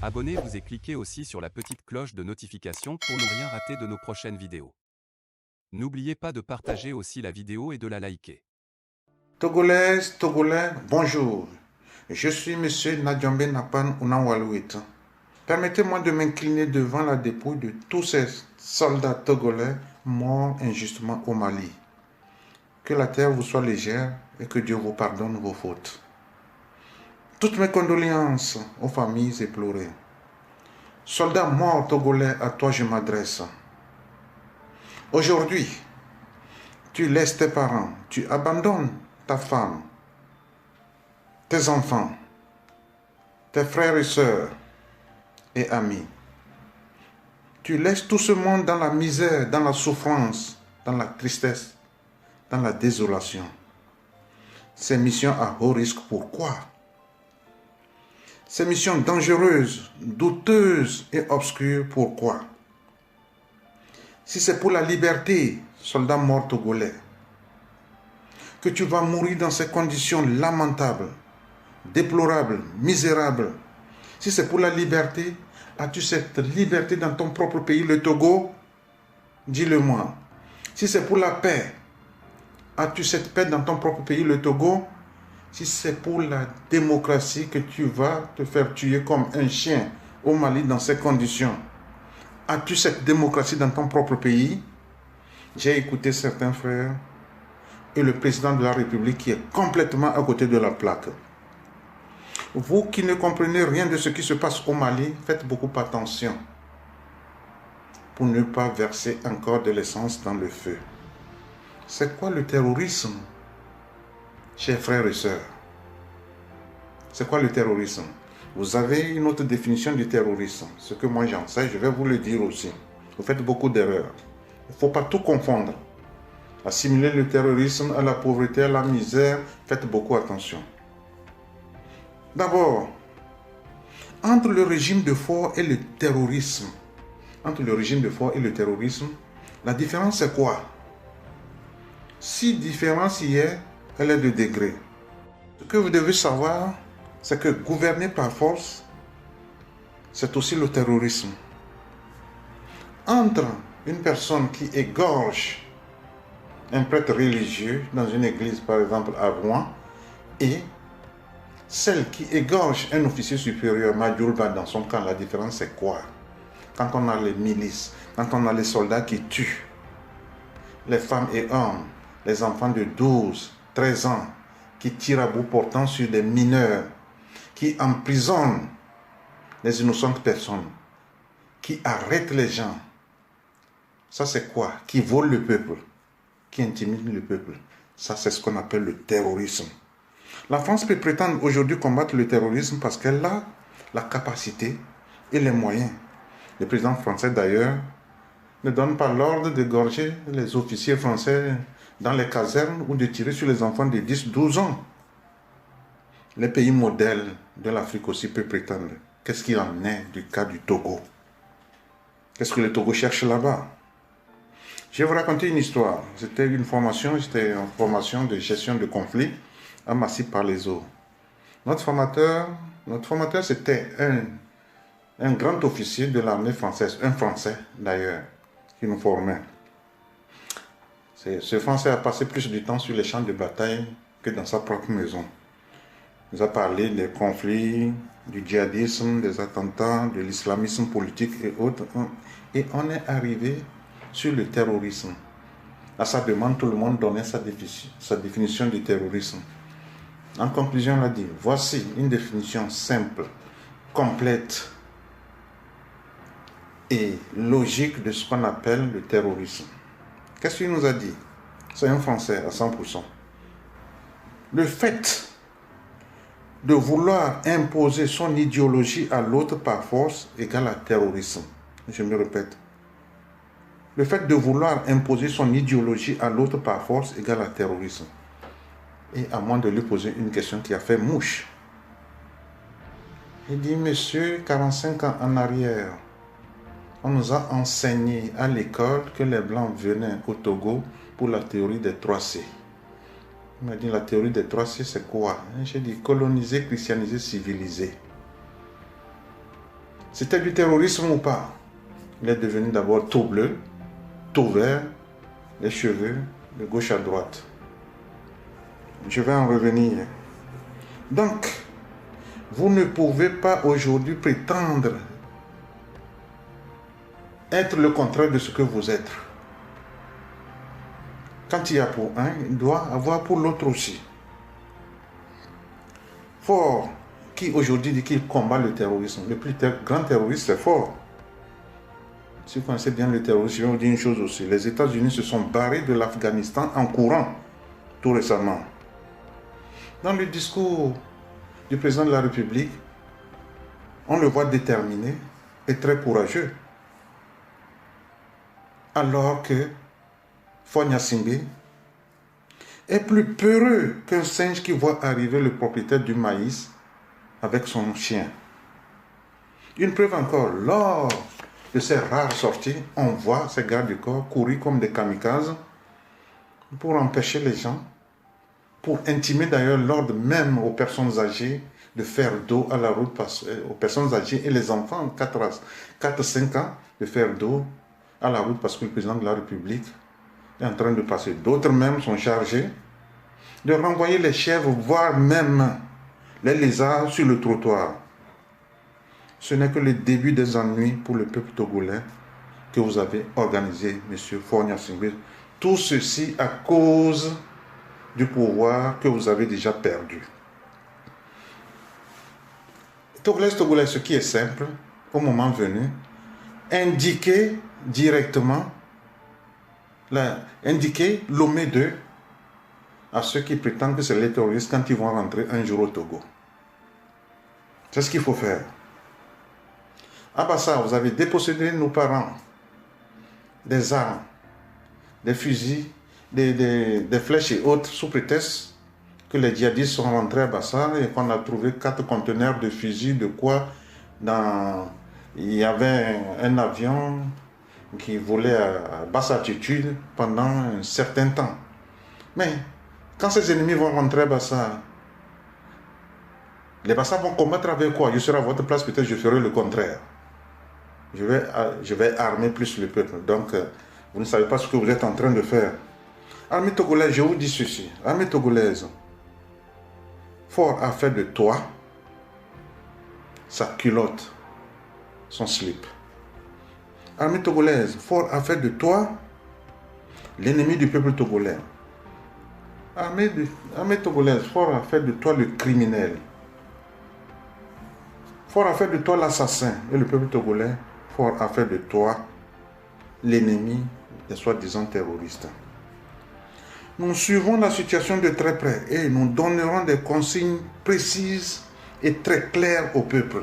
Abonnez-vous et cliquez aussi sur la petite cloche de notification pour ne rien rater de nos prochaines vidéos. N'oubliez pas de partager aussi la vidéo et de la liker. Togolaises, Togolais, bonjour. Je suis Monsieur Nadjambe Napan Unanwaluit. Permettez-moi de m'incliner devant la dépouille de tous ces soldats togolais morts injustement au Mali. Que la terre vous soit légère et que Dieu vous pardonne vos fautes. Toutes mes condoléances aux familles éplorées. Soldats morts togolais, à toi je m'adresse. Aujourd'hui, tu laisses tes parents, tu abandonnes ta femme, tes enfants, tes frères et sœurs et amis. Tu laisses tout ce monde dans la misère, dans la souffrance, dans la tristesse, dans la désolation. Ces missions à haut risque, pourquoi? Ces missions dangereuses, douteuses et obscures, pourquoi? Si c'est pour la liberté, soldat mort togolais, que tu vas mourir dans ces conditions lamentables, déplorables, misérables, si c'est pour la liberté, as-tu cette liberté dans ton propre pays, le Togo? Dis-le-moi. Si c'est pour la paix, as-tu cette paix dans ton propre pays, le Togo? Si c'est pour la démocratie que tu vas te faire tuer comme un chien au Mali dans ces conditions, as-tu cette démocratie dans ton propre pays? J'ai écouté certains frères et le président de la République qui est complètement à côté de la plaque. Vous qui ne comprenez rien de ce qui se passe au Mali, faites beaucoup attention pour ne pas verser encore de l'essence dans le feu. C'est quoi le terrorisme, chers frères et sœurs? C'est quoi le terrorisme? Vous avez une autre définition du terrorisme. Ce que moi j'en sais, je vais vous le dire aussi. Vous faites beaucoup d'erreurs. Il ne faut pas tout confondre. Assimiler le terrorisme à la pauvreté, à la misère, faites beaucoup attention. D'abord, entre le régime de Faure et le terrorisme, la différence c'est quoi? Si différence y est, elle est de degré. Ce que vous devez savoir, c'est que gouverner par force, c'est aussi le terrorisme. Entre une personne qui égorge un prêtre religieux dans une église, par exemple à Rouen, et celle qui égorge un officier supérieur, Madjoulba, dans son camp, la différence c'est quoi? Quand on a les milices, quand on a les soldats qui tuent les femmes et hommes, les enfants de 12, 13 ans, qui tirent à bout portant sur des mineurs, qui emprisonnent les innocentes personnes, qui arrêtent les gens. Ça c'est quoi? Qui vole le peuple, qui intimide le peuple. Ça c'est ce qu'on appelle le terrorisme. La France peut prétendre aujourd'hui combattre le terrorisme parce qu'elle a la capacité et les moyens. Le président français d'ailleurs ne donne pas l'ordre d'égorger les officiers français dans les casernes ou de tirer sur les enfants de 10-12 ans. Les pays modèles de l'Afrique aussi peuvent prétendre. Qu'est-ce qu'il en est du cas du Togo? Qu'est-ce que le Togo cherche là-bas? Je vais vous raconter une histoire. C'était une formation de gestion de conflits à Massy-Palaiseau. Notre formateur c'était un grand officier de l'armée française, un Français d'ailleurs, qui nous formait. Ce Français a passé plus de temps sur les champs de bataille que dans sa propre maison. Il nous a parlé des conflits, du djihadisme, des attentats, de l'islamisme politique et autres. Et on est arrivé sur le terrorisme. À sa demande, tout le monde donnait sa définition du terrorisme. En conclusion, on a dit, voici une définition simple, complète et logique de ce qu'on appelle le terrorisme. Qu'est-ce qu'il nous a dit? C'est un Français à 100%. Le fait de vouloir imposer son idéologie à l'autre par force égale à terrorisme. Je me répète. Le fait de vouloir imposer son idéologie à l'autre par force égale à terrorisme. Et à moins de lui poser une question qui a fait mouche. Il dit, monsieur, 45 ans en arrière, on nous a enseigné à l'école que les Blancs venaient au Togo pour la théorie des 3C. Il m'a dit, la théorie des 3C, c'est quoi? J'ai dit, coloniser, christianiser, civiliser. C'était du terrorisme ou pas? Il est devenu d'abord tout bleu, tout vert, les cheveux de gauche à droite. Je vais en revenir. Donc, vous ne pouvez pas aujourd'hui prétendre être le contraire de ce que vous êtes. Quand il y a pour un, il doit avoir pour l'autre aussi. Ford, qui aujourd'hui dit qu'il combat le terrorisme, le plus grand terroriste, c'est Ford. Si vous connaissez bien le terrorisme, je vais vous dire une chose aussi. Les États-Unis se sont barrés de l'Afghanistan en courant, tout récemment. Dans le discours du président de la République, on le voit déterminé et très courageux. Alors que Faure Gnassingbé est plus peureux qu'un singe qui voit arriver le propriétaire du maïs avec son chien. Une preuve encore, lors de ces rares sorties, on voit ces gardes du corps courir comme des kamikazes pour empêcher les gens, pour intimer d'ailleurs l'ordre même aux personnes âgées de faire dos à la route, aux personnes âgées et les enfants 4-5 ans de faire dos à la route parce que le président de la République est en train de passer. D'autres même sont chargés de renvoyer les chèvres, voire même les lézards sur le trottoir. Ce n'est que le début des ennuis pour le peuple togolais que vous avez organisé, M. Faure Gnassingbé. Tout ceci à cause du pouvoir que vous avez déjà perdu. Togolais, ce qui est simple, au moment venu, indiquer directement, indiquer l'OME 2 à ceux qui prétendent que c'est les terroristes quand ils vont rentrer un jour au Togo. C'est ce qu'il faut faire. À Bassa, vous avez dépossédé nos parents des armes, des fusils, des flèches et autres sous prétexte que les djihadistes sont rentrés à Bassa et qu'on a trouvé 4 conteneurs de fusils, de quoi il y avait un avion qui volait à basse altitude pendant un certain temps. Mais quand ces ennemis vont rentrer à Bassa, les Bassa vont combattre avec quoi? Je serai à votre place, peut-être je ferai le contraire. Je vais armer plus le peuple. Donc, vous ne savez pas ce que vous êtes en train de faire. Armée togolaise, je vous dis ceci. Armée togolaise, Faure a fait de toi sa culotte, son slip. Armée togolaise, Faure a fait de toi l'ennemi du peuple togolais. Armée togolaise, Faure a fait de toi le criminel. Faure a fait de toi l'assassin. Et le peuple togolais, Faure a fait de toi l'ennemi des soi-disant terroristes. Nous suivons la situation de très près et nous donnerons des consignes précises et très claires au peuple.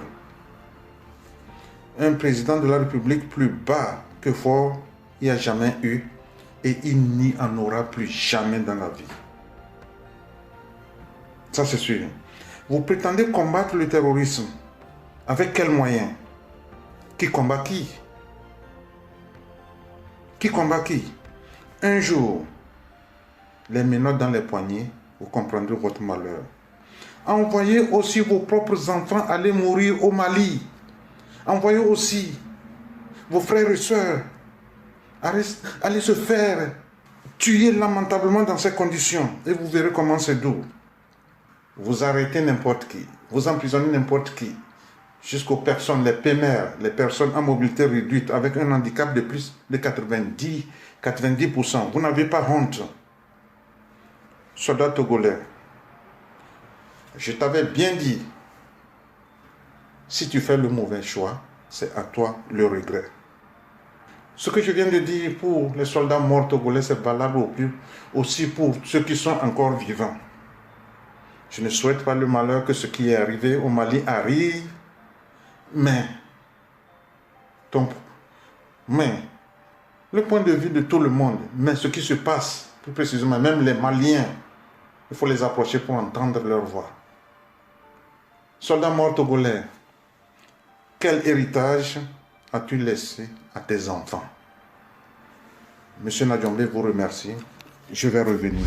Un président de la République plus bas que Faure, il n'y a jamais eu et il n'y en aura plus jamais dans la vie. Ça c'est sûr. Vous prétendez combattre le terrorisme. Avec quels moyens? Qui combat qui? Qui combat qui? Un jour, les menottes dans les poignets, vous comprendrez votre malheur. Envoyez aussi vos propres enfants aller mourir au Mali. Envoyez aussi vos frères et sœurs aller se faire tuer lamentablement dans ces conditions. Et vous verrez comment c'est doux. Vous arrêtez n'importe qui. Vous emprisonnez n'importe qui. Jusqu'aux personnes, les PMR, les personnes à mobilité réduite, avec un handicap de plus de 90%. Vous n'avez pas honte. Soldats togolais, je t'avais bien dit, si tu fais le mauvais choix, c'est à toi le regret. Ce que je viens de dire pour les soldats morts togolais, c'est valable aussi pour ceux qui sont encore vivants. Je ne souhaite pas le malheur que ce qui est arrivé au Mali arrive, mais le point de vue de tout le monde, mais ce qui se passe, plus précisément, même les Maliens, il faut les approcher pour entendre leur voix. Soldats morts togolais, quel héritage as-tu laissé à tes enfants? Monsieur Nadjombe vous remercie. Je vais revenir.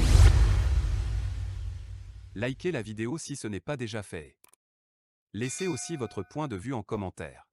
Likez la vidéo si ce n'est pas déjà fait. Laissez aussi votre point de vue en commentaire.